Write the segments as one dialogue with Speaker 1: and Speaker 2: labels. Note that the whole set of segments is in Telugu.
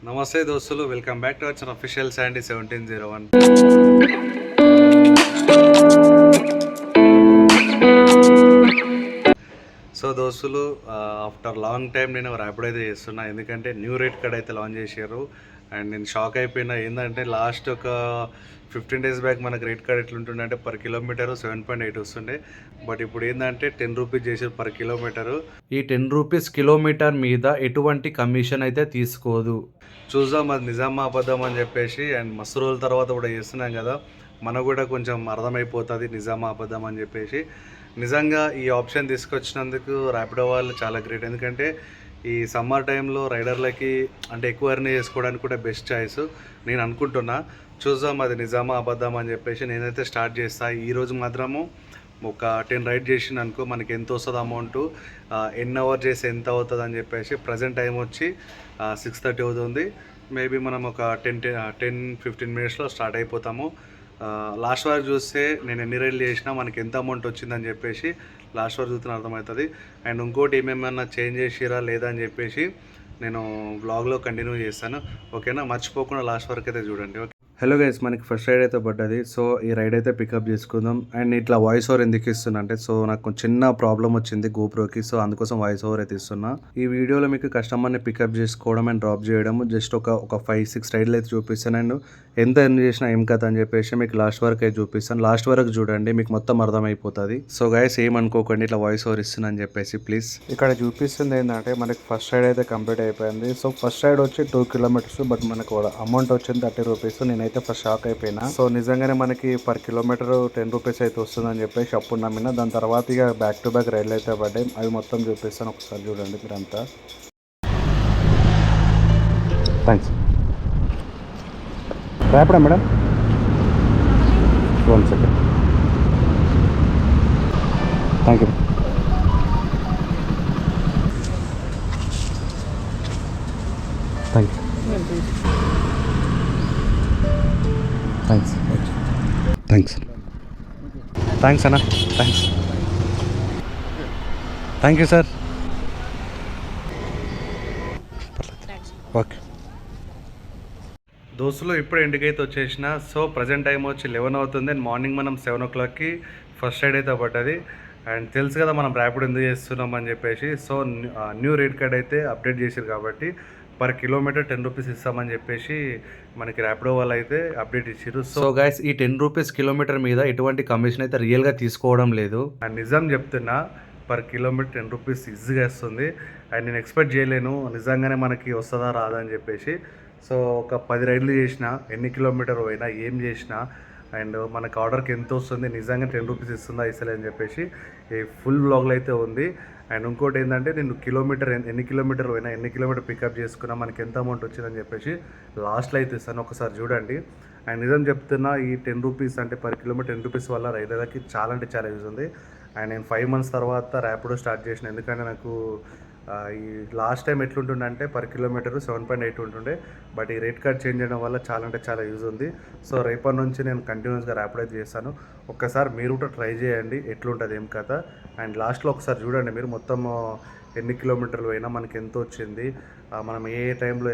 Speaker 1: నమస్తే దోస్తులు, welcome back to our official Sandy 1701. So దోస్తులు, ఆఫ్టర్ లాంగ్ టైం నేను ర్యాపిడ్ అయితే చేస్తున్నా. ఎందుకంటే న్యూ రేట్ కార్డ్ అయితే లాంచ్ చేశారు. అండ్ నేను షాక్ అయిపోయినా. ఏంటంటే లాస్ట్ ఒక 15 days బ్యాక్ మనకు రేట్ కార్డ్ ఎట్లుంటుండే అంటే పర్ కిలోమీటర్ 7.8 వస్తుండే. బట్ ఇప్పుడు ఏంటంటే 10 రూపీస్ చేసారు పర్ కిలోమీటరు. ఈ 10 రూపీస్ కిలోమీటర్ మీద ఎటువంటి కమిషన్ అయితే తీసుకోదు. చూద్దాం అది నిజమా అబద్ధం అని చెప్పేసి. అండ్ మస్తు రోజుల తర్వాత కూడా చేస్తున్నాం కదా, మనకు కూడా కొంచెం అర్థమైపోతుంది నిజమా అబద్ధం అని చెప్పేసి. నిజంగా ఈ ఆప్షన్ తీసుకొచ్చినందుకు ర్యాపిడో వాళ్ళు చాలా గ్రేట్. ఎందుకంటే ఈ సమ్మర్ టైంలో రైడర్లకి అంటే ఎక్కువ ఎర్న్ చేసుకోవడానికి కూడా బెస్ట్ చాయిస్ నేను అనుకుంటున్నా. చూద్దాం అది నిజమా అబద్ధం అని చెప్పేసి. నేనైతే స్టార్ట్ చేస్తాను ఈరోజు మాత్రము. ఒక 10 రైడ్ చేసిన అనుకో మనకి ఎంత వస్తుంది అమౌంట్, ఎన్ని అవర్ చేసి ఎంత అవుతుంది అని చెప్పేసి. ప్రజెంట్ టైం వచ్చి 6:30 అవుతుంది. మేబీ మనం ఒక 10-15 మినిట్స్లో స్టార్ట్ అయిపోతాము. లాస్ట్ వరకు చూస్తే నేను ఎన్ని రైడ్లు చేసినా మనకి ఎంత అమౌంట్ వచ్చిందని చెప్పేసి లాస్ట్ వరకు చూస్తే అర్థమవుతుంది. అండ్ ఇంకోటి ఏమేమన్నా చేంజ్ చేసిరా లేదా అని చెప్పేసి నేను బ్లాగ్లో కంటిన్యూ చేస్తాను. ఓకేనా, మర్చిపోకుండా లాస్ట్ వరకు అయితే చూడండి. ఓకే. హలో గైస్, మనకి ఫస్ట్ రైడ్ అయితే పడ్డది. సో ఈ రైడ్ అయితే పికప్ చేసుకుందాం. అండ్ ఇట్లా వాయిస్ ఓవర్ ఎందుకు ఇస్తున్నా అంటే, సో నాకు చిన్న ప్రాబ్లం వచ్చింది గోప్రోకి. సో అందుకోసం వాయిస్ ఓవర్ అయితే ఇస్తున్నా. ఈ వీడియోలో మీకు కస్టమర్ని పికప్ చేసుకోవడం అండ్ డ్రాప్ చేయడం జస్ట్ ఒక 5-6 రైడ్లు అయితే చూపిస్తాను. అండ్ ఎంత ఎర్న్ చేసినా ఏం కథ అని చెప్పేసి మీకు లాస్ట్ వరకు అయితే చూపిస్తాను. లాస్ట్ వరకు చూడండి, మీకు మొత్తం అర్థమైపోతుంది. సో గైస్ ఏమనుకోకండి ఇట్లా వాయిస్ ఓవర్ ఇస్తున్నా అని చెప్పేసి ప్లీజ్. ఇక్కడ చూపిస్తుంది ఏంటంటే మనకి ఫస్ట్ రైడ్ అయితే కంప్లీట్ అయిపోయింది. సో ఫస్ట్ రైడ్ వచ్చి 2 kilometers, బట్ మనకు అమౌంట్ వచ్చింది 30 రూపీస్. నేనైతే ఫస్ట్ షాక్ అయిపోయినా. సో నిజంగానే మనకి పర్ కిలోమీటర్ 10 రూపీస్ అయితే వస్తుందని చెప్పేసి అప్పుడు నమ్మిన. దాని తర్వాత ఇక బ్యాక్ టు బ్యాక్ రైడ్లు అయితే పడ్డాయి. అవి మొత్తం చూపిస్తాను, ఒకసారి చూడండి మీరంతా. Thanks. Rapido madam, 1 second. Thank you. Thank you. Thanks. Thanks thanks అన్న. Thanks. Thank you sir. Okay దోస్తులు, ఇప్పుడు ఇంటికైతే వచ్చేసిన. సో ప్రజెంట్ టైం వచ్చి 11 అవుతుంది. అండ్ మార్నింగ్ మనం 7 o'clockకి ఫస్ట్ రైడ్ అయితే పడ్డది. అండ్ తెలుసు కదా మనం ర్యాపిడ్ ఎందుకు చేస్తున్నాం అని చెప్పేసి. సో న్యూ రేట్ కార్డ్ అయితే అప్డేట్ చేశారు కాబట్టి పర్ కిలోమీటర్ 10 రూపీస్ ఇస్తామని చెప్పేసి మనకి ర్యాపిడో వాళ్ళు అయితే అప్డేట్ ఇచ్చారు. సో గైస్ ఈ 10 రూపీస్ కిలోమీటర్ మీద ఎటువంటి కమిషన్ అయితే రియల్గా తీసుకోవడం లేదు. అండ్ నిజం చెప్తున్నా, పర్ కిలోమీటర్ 10 రూపీస్ ఈజీగా వస్తుంది. అండ్ నేను ఎక్స్పెక్ట్ చేయలేను నిజంగానే మనకి వస్తుందా రాదా అని చెప్పేసి. సో ఒక 10 రైడ్లు చేసినా, ఎన్ని కిలోమీటర్ పోయినా, ఏం చేసినా, అండ్ మనకు ఆర్డర్కి ఎంత వస్తుంది, నిజంగా 10 రూపీస్ ఇస్తుందా ఇస్తలే అని చెప్పేసి ఈ ఫుల్ బ్లాగ్లో అయితే ఉంది. అండ్ ఇంకోటి ఏంటంటే నేను ఎన్ని కిలోమీటర్ పోయినా, ఎన్ని కిలోమీటర్ పికప్ చేసుకున్నా, మనకి ఎంత అమౌంట్ వచ్చిందని చెప్పేసి లాస్ట్లో అయితే ఇస్తాను, ఒకసారి చూడండి. అండ్ నిజం చెప్తున్నా, ఈ 10 రూపీస్ అంటే పర్ కిలోమీటర్ 10 రూపీస్ వల్ల రైడర్లకి చాలా అంటే చాలా యూజ్ ఉంది. అండ్ నేను 5 months తర్వాత ర్యాపిడో స్టార్ట్ చేసిన. ఎందుకంటే నాకు ఈ లాస్ట్ టైం ఎట్లుంటుండే అంటే పర్ కిలోమీటర్ 7.8 ఉంటుండే. బట్ ఈ రేట్ కార్డ్ చేంజ్ చేయడం వల్ల చాలా అంటే చాలా యూజ్ ఉంది. సో రేపటి నుంచి నేను కంటిన్యూస్గా ర్యాపిడో అయితే చేస్తాను. ఒక్కసారి మీరు కూడా ట్రై చేయండి ఎట్లుంటుంది ఏం కథ. అండ్ లాస్ట్లో ఒకసారి చూడండి మీరు మొత్తం ఎన్ని కిలోమీటర్లు అయినా మనకి ఎంత వచ్చింది, మనం ఏ టైంలో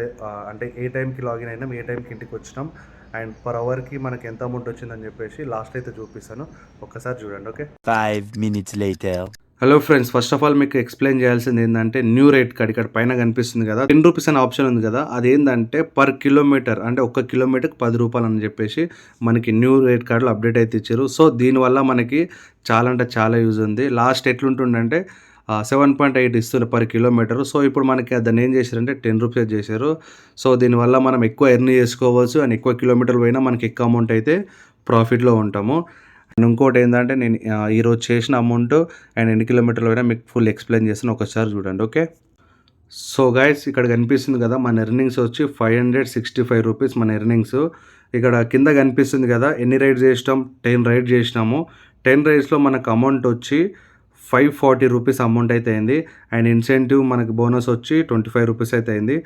Speaker 1: అంటే ఏ టైంకి లాగిన్ అయినాం, ఏ టైంకి ఇంటికి వచ్చినాం, అండ్ పర్ అవర్కి మనకి ఎంత అమౌంట్ వచ్చిందని చెప్పేసి లాస్ట్ అయితే చూపిస్తాను, ఒక్కసారి చూడండి. Okay.
Speaker 2: 5 minutes later.
Speaker 1: Hello friends, first of all మీకు ఎక్స్ప్లెయిన్ చేయాల్సింది ఏంటంటే న్యూ రేట్ కార్డ్ ఇక్కడ పైన కనిపిస్తుంది కదా, 10 రూపీస్ అనే ఆప్షన్ ఉంది కదా, అదేంటంటే పర్ కిలోమీటర్ అంటే 1 kilometerకి 10 రూపాయలు అని చెప్పేసి మనకి న్యూ రేట్ కార్డులో అప్డేట్ అయితే ఇచ్చారు. సో దీనివల్ల మనకి చాలా అంటే చాలా యూజ్ ఉంది. లాస్ట్ ఎట్లుంటుండంటే 7.8 ఇస్తుంది పర్ కిలోమీటర్. సో ఇప్పుడు మనకి దాన్ని ఏం చేశారంటే 10 రూపీస్ చేశారు. సో దీనివల్ల మనం ఎక్కువ ఎర్న్ చేసుకోవచ్చు. అండ్ ఎక్కువ కిలోమీటర్లు పోయినా మనకి ఎక్కువ అమౌంట్ అయితే ప్రాఫిట్లో ఉంటాము. అండ్ ఇంకోటి ఏంటంటే నేను ఈరోజు చేసిన అమౌంట్ అండ్ ఎన్ని కిలోమీటర్లు అయినా మీకు ఫుల్ ఎక్స్ప్లెయిన్ చేస్తాను, ఒకసారి చూడండి. ఓకే. సో గైస్ ఇక్కడ కనిపిస్తుంది కదా మన ఎర్నింగ్స్ వచ్చి 565 రూపీస్ మన ఎర్నింగ్స్. ఇక్కడ కింద కనిపిస్తుంది కదా ఎన్ని రైడ్స్ చేసినాం, 10 రైడ్స్ చేసినాము. 10 రైడ్స్లో మనకు అమౌంట్ వచ్చి 540 రూపీస్ అమౌంట్ అయితే అయింది. అండ్ ఇన్సెంటివ్ మనకి బోనస్ వచ్చి 25 రూపీస్ అయితే అయింది.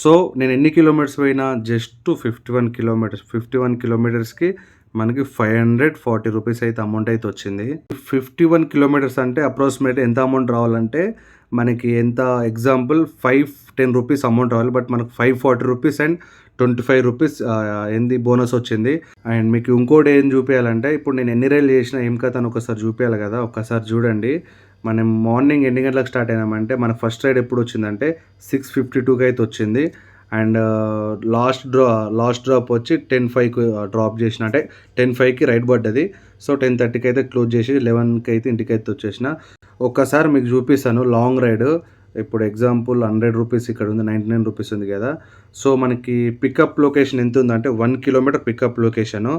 Speaker 1: సో నేను ఎన్ని కిలోమీటర్స్ పోయినా జస్ట్ 51 kilometers 51 kilometersకి మనకి 540 రూపీస్ అయితే అమౌంట్ అయితే వచ్చింది. 51 కిలోమీటర్స్ అంటే అప్రాక్సిమేట్ ఎంత అమౌంట్ రావాలంటే మనకి ఎంత ఎగ్జాంపుల్ 510 రూపీస్ అమౌంట్ రావాలి. బట్ మనకు 540 రూపీస్ అండ్ 25 రూపీస్ ఏంది బోనస్ వచ్చింది. అండ్ మీకు ఇంకోటి ఏం చూపించాలంటే ఇప్పుడు నేను ఎన్ని రైళ్ళు చేసినా ఏం కథ అని ఒకసారి చూపించాలి కదా. ఒక్కసారి చూడండి. మనం మార్నింగ్ ఎన్ని గంటలకు స్టార్ట్ అయినామంటే మనకు ఫస్ట్ రైడ్ ఎప్పుడు వచ్చిందంటే 6:52కి అయితే వచ్చింది. అండ్ లాస్ట్ డ్రాప్ వచ్చి 10:05కి డ్రాప్ చేసిన, అంటే 10:05కి రైడ్ పడ్డది. సో 10:30కి అయితే క్లోజ్ చేసి 11కి అయితే ఇంటికి అయితే వచ్చేసిన. ఒక్కసారి మీకు చూపిస్తాను లాంగ్ రైడ్. ఇప్పుడు ఎగ్జాంపుల్ 100 రూపీస్ ఇక్కడ ఉంది, 99 రూపీస్ ఉంది కదా. సో మనకి పికప్ లొకేషన్ ఎంత ఉందంటే 1 kilometer pickup location.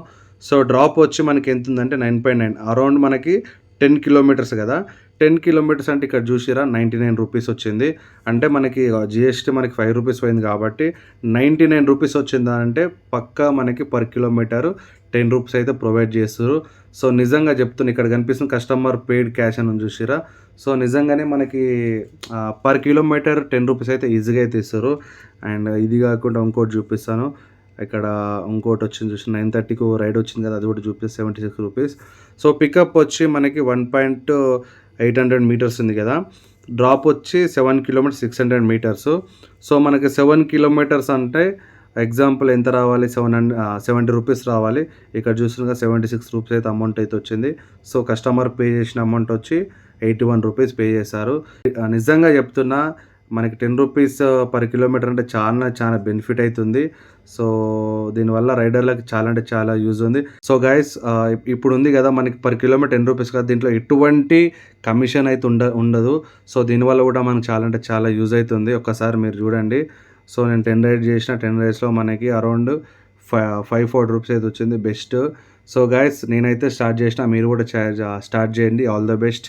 Speaker 1: So drop వచ్చి మనకి ఎంత ఉందంటే 9.9, అరౌండ్ మనకి 10 కిలోమీటర్స్ కదా. 10 కిలోమీటర్స్ అంటే ఇక్కడ చూసిరా 99 రూపీస్ వచ్చింది. అంటే మనకి జిఎస్టీ మనకి 5 రూపీస్ పోయింది కాబట్టి 99 రూపీస్ వచ్చిందా అంటే పక్కా మనకి పర్ కిలోమీటర్ 10 రూపీస్ అయితే ప్రొవైడ్ చేస్తారు. సో నిజంగా చెప్తున్నా, ఇక్కడ కనిపిస్తున్న కస్టమర్ పెయిడ్ క్యాష్ అని చూసిరా. సో నిజంగానే మనకి పర్ కిలోమీటర్ 10 రూపీస్ అయితే ఈజీగా అయితే ఇస్తారు. అండ్ ఇది కాకుండా ఇంకోటి చూపిస్తాను. ఇక్కడ ఇంకోటి వచ్చింది చూసి 9:30కి రైడ్ వచ్చింది కదా, అది కూడా చూపిస్తే 76 రూపీస్. సో పికప్ వచ్చి మనకి 1.800 మీటర్స్ ఉంది కదా. డ్రాప్ వచ్చి 7 కిలోమీటర్స్ 600 మీటర్స్. సో మనకి 7 కిలోమీటర్స్ అంటే ఎగ్జాంపుల్ ఎంత రావాలి, 70 రూపీస్ రావాలి. ఇక్కడ చూస్తున్నా 76 రూపీస్ అయితే అమౌంట్ అయితే వచ్చింది. సో కస్టమర్ పే చేసిన అమౌంట్ వచ్చి 81 రూపీస్ పే చేశారు. నిజంగా చెప్తున్నా, మనకి 10 రూపీస్ పర్ కిలోమీటర్ అంటే చాలా బెనిఫిట్ అవుతుంది. సో దీనివల్ల రైడర్లకు చాలా అంటే చాలా యూజ్ ఉంది. సో గైస్, ఇప్పుడు ఉంది కదా మనకి పర్ కిలోమీటర్ 10 రూపీస్ కదా, దీంట్లో ఎటువంటి కమిషన్ అయితే ఉండదు. సో దీనివల్ల కూడా మనకు చాలా అంటే చాలా యూజ్ అవుతుంది. ఒక్కసారి మీరు చూడండి. సో నేను 10 రైడ్ చేసిన, 10 రైడ్స్లో మనకి అరౌండ్ 540 రూపీస్ అయితే వచ్చింది, బెస్ట్. సో గైస్, నేనైతే స్టార్ట్ చేసిన, మీరు కూడా స్టార్ట్ చేయండి. All the best.